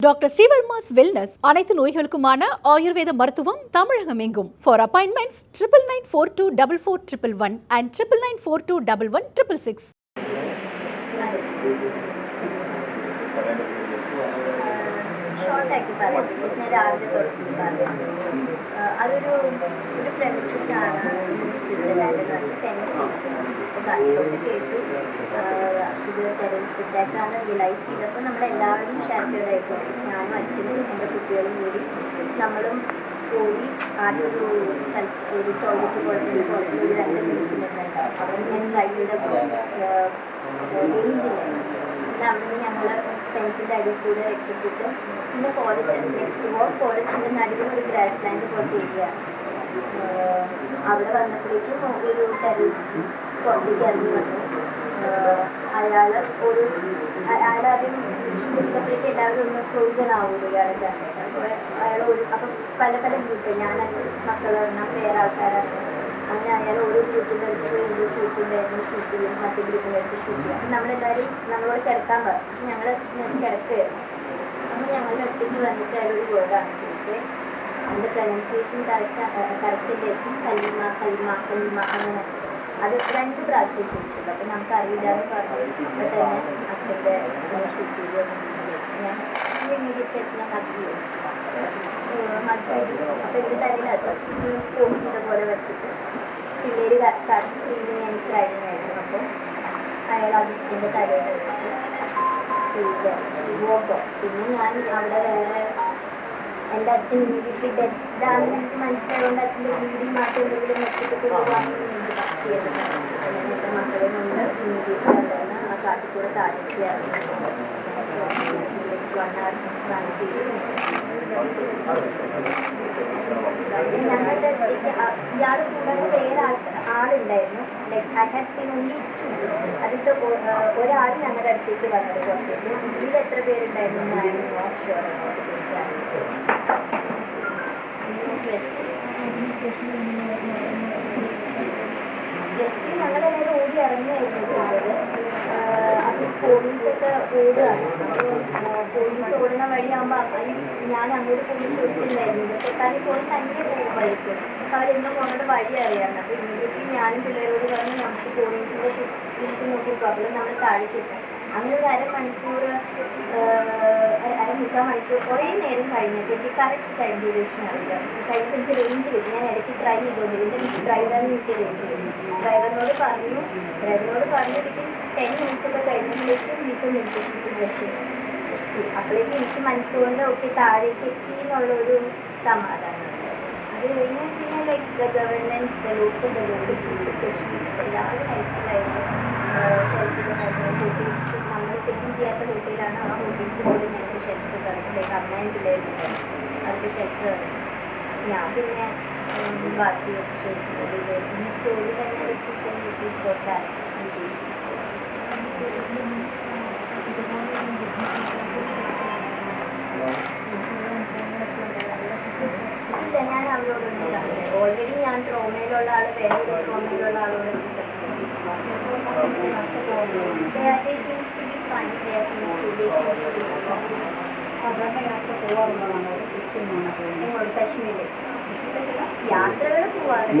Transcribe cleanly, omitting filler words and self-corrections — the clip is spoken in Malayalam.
டாக்டர் ஸ்ரீவர்மாஸ் வெல்னஸ் அனைத்து நோய்களுக்குமான ஆயுர்வேத மருத்துவம் தமிழகம் எங்கும். For appointments 99424411 and 99421166. ഷോർട്ടാക്കി പറയാം, ബിക്കോസ് ഞാൻ രാവിലെ തുടങ്ങി പറയാം. അതൊരു പ്രമിസസാണ് സ്വിറ്റ്സർലാൻഡ് എന്ന് പറഞ്ഞാൽ ചെന്നൈ. അപ്പോൾ ഗൺഷോട്ട് കേട്ടു ഇത് ടെററിസ്റ്റ് അറ്റാക്കാണെന്ന് റിയലൈസ് ചെയ്തപ്പോൾ നമ്മളെല്ലാവരും ഷാറ്റേഡായിട്ട് ഞാനും അച്ഛനും എൻ്റെ കുട്ടികളും കൂടി നമ്മളും പോയി ആദ്യം ഒരു സ്ഥലത്ത് ഒരു ടോയ്ലറ്റ് പോലത്തെ പുറത്ത് ഒരു 2 മിനിറ്റ് നിന്നുണ്ടാവും. അവിടെ ഞാൻ ട്രൈ ചെയ്തപ്പോൾ റേഞ്ചില്ല. പിന്നെ അവിടുന്ന് ഞങ്ങൾ ഫെൻസിൻ്റെ അടിയിൽ കൂടെ രക്ഷപ്പെട്ട് പിന്നെ ഫോറസ്റ്റിൻ്റെ നടുവിൽ ഒരു ഗ്രാസ് ലാൻഡ് പോലത്തെ ഏരിയ. അവിടെ വന്നപ്പോഴേക്കും ഒരു ടെററിസ്റ്റ് പുറത്തേക്ക് ഇറങ്ങി വന്നു. അയാളാദ്യം ഷൂട്ടിട്ടപ്പോഴേക്ക് എല്ലാവരും ഒന്ന് ഫ്രോസൺ ആവുമല്ലോ ഇയാളെ കണ്ടിട്ട്. അപ്പോൾ അപ്പം പല ഗ്രൂപ്പ്, ഞാൻ അച്ഛൻ മക്കളെണ്ണം വേറെ ആൾക്കാരാണ്. അങ്ങനെ അയാൾ ഓരോ ഗ്രൂപ്പിൻ്റെ അടുത്ത് എന്ത് ഷൂട്ടുണ്ടായിരുന്നു ഷൂട്ട് ചെയ്യും, മറ്റേ ഗ്രൂപ്പിൻ്റെ അടുത്ത് ഷൂട്ട് ചെയ്യും. അപ്പം നമ്മളെല്ലാവരും നമ്മളോട് കിടക്കാൻ പറഞ്ഞു. അപ്പം ഞങ്ങൾ കിടക്കുകയായിരുന്നു. അപ്പം ഞങ്ങളുടെ അടുത്തേക്ക് വന്നിട്ട് അയാളൊരു വേർഡാണ് ചോദിച്ചത്. അതിൻ്റെ പ്രൊനൗൺസിയേഷൻ കറക്റ്റില്ലായിരിക്കും. കല്ലിമ അങ്ങനെ അത് 2 പ്രാവശ്യം ചോദിച്ചത്. അപ്പം നമുക്ക് അറിയില്ലാന്ന് പറഞ്ഞു. അപ്പം തന്നെ അച്ഛൻ്റെ ഷൂട്ട് ചെയ്ത് ഞാൻ ഇമ്മീഡിയറ്റ് അച്ഛനെ ഹഗ് ചെയ്തു. അപ്പം എൻ്റെ തലയിൽ അത് കോപ്പിയുടെ പോലെ വെച്ചിട്ട് പിള്ളേർ സ്ക്രീനിങ് എനിക്ക് കഴിഞ്ഞായിരുന്നു. അപ്പം അയാൾ അത് എൻ്റെ തലയിൽ വെച്ചിട്ട് പിന്നെ ഞാൻ അവിടെ വേറെ എൻ്റെ അച്ഛൻ ഇമ്മീഡിയറ്റ്ലി ഡെഡാണെന്ന് എനിക്ക് മനസ്സിലായതുകൊണ്ട് അച്ഛൻ്റെ ബ്ലീഡിങ് മാത്രം എന്തെങ്കിലും വെച്ചിട്ട് കൊണ്ടുപോകാൻ ചെയ്യുന്നത്. എൻ്റെ മക്കളെ കൊണ്ട് ഇമ്മീഡിയറ്റ്ലി അവിടെ നിന്ന് ആ കാട്ടിക്കൂടെ താഴേക്ക് ഇറങ്ങി 1 hour റൺ ചെയ്തു. ഞങ്ങളുടെ അടുത്തേക്ക് ഇയാൾ കൂടാതെ വേറെ ആളുണ്ടായിരുന്നു. Like I have seen only 2. അതിലത്തെ ഒരാൾ ഞങ്ങളുടെ അടുത്തേക്ക് വന്നത് പുറത്തേക്ക്. ഇതിൽ എത്ര പേരുണ്ടായിരുന്നു ഞാൻ നോട്ട് ഷുവർ. ജസ്റ്റ് ഞങ്ങളെല്ലാവരും ഓടി ഇറങ്ങുകയായിരുന്നു ചെയ്തത്. അപ്പോൾ പോലീസൊക്കെ ഓടുകയാണ്. അപ്പോൾ പോലീസ് ഓടുന്ന വഴിയാകുമ്പോൾ ഞാൻ അങ്ങോട്ട് പോയി ചോദിച്ചിട്ടുണ്ടായിരുന്നു ഇതൊക്കെ പോയി തന്നെ പോകുമായിരിക്കും. അപ്പോൾ അവരെന്നും പോകുന്നത് വഴി അറിയാറുണ്ട്. അപ്പോൾ ഇമ്മീഡിയറ്റ്ലി ഞാനും പിള്ളേരോട് പറഞ്ഞ് നമുക്ക് പോലീസിൻ്റെ ഫുട്പ്രിൻറ്റ്സ് നോക്കിയപ്പോൾ അപ്പോൾ നമ്മൾ താഴേക്ക് എത്താം. അങ്ങനെ ഒരു അരമണിക്കൂർ കുറേ നേരം കഴിഞ്ഞിട്ട് എനിക്ക് കറക്റ്റ് ടൈം ഡ്യൂറേഷൻ അറിയില്ല. കഴിഞ്ഞിട്ട് എനിക്ക് റേഞ്ച് കിട്ടി. ഞാൻ ഇടയ്ക്ക് ട്രൈ ചെയ്തുകൊണ്ടിരുന്നു. എനിക്ക് ഡ്രൈവറിന് എനിക്ക് റേഞ്ച് കിട്ടി. ഡ്രൈവറിനോട് പറഞ്ഞു വിത്തിൻ 10 minutes ഒക്കെ കഴിഞ്ഞപ്പോഴേക്കും വിസ നിർദ്ദേശിച്ചിട്ട് ബ്രഷ് ചെയ്തു. അപ്പോഴേക്കും എനിക്ക് മനസ്സുകൊണ്ട് ഓക്കെ താഴേക്ക് എത്തി എന്നുള്ളൊരു സമാധാനം. അത് കഴിഞ്ഞ് പിന്നെ like the government, the local Kashmir എല്ലാവരും ഹെൽപ്ഫുള്ളായിരുന്നു. ഹോട്ടൽസ് നമ്മൾ ചെക്കിങ് ചെയ്യാത്ത ഹോട്ടലാണ്. ആ ഹോട്ടൽസ് പോലും ഞങ്ങൾക്ക് ഷെൽട്ടർ തന്നു. ലൈക്ക് അമ്മയും പിള്ളേരുണ്ടായിരുന്നു, അവർക്ക് ഷെൽട്ടർ തന്നു. ഞാൻ പിന്നെ ബാക്കി ഓപ്ഷൻസ് ഈ സ്റ്റോറി തന്നെ ഇല്ല, ഞാൻ അവരോടൊന്നും സംസാരിക്കും. ഓൾറെഡി ഞാൻ ട്രോമയിലുള്ള ആൾ വേറെ ട്രോമയിലുള്ള ആളോട് കശ്മീരിൽ യാത്രകൾ പോവാറുണ്ട്.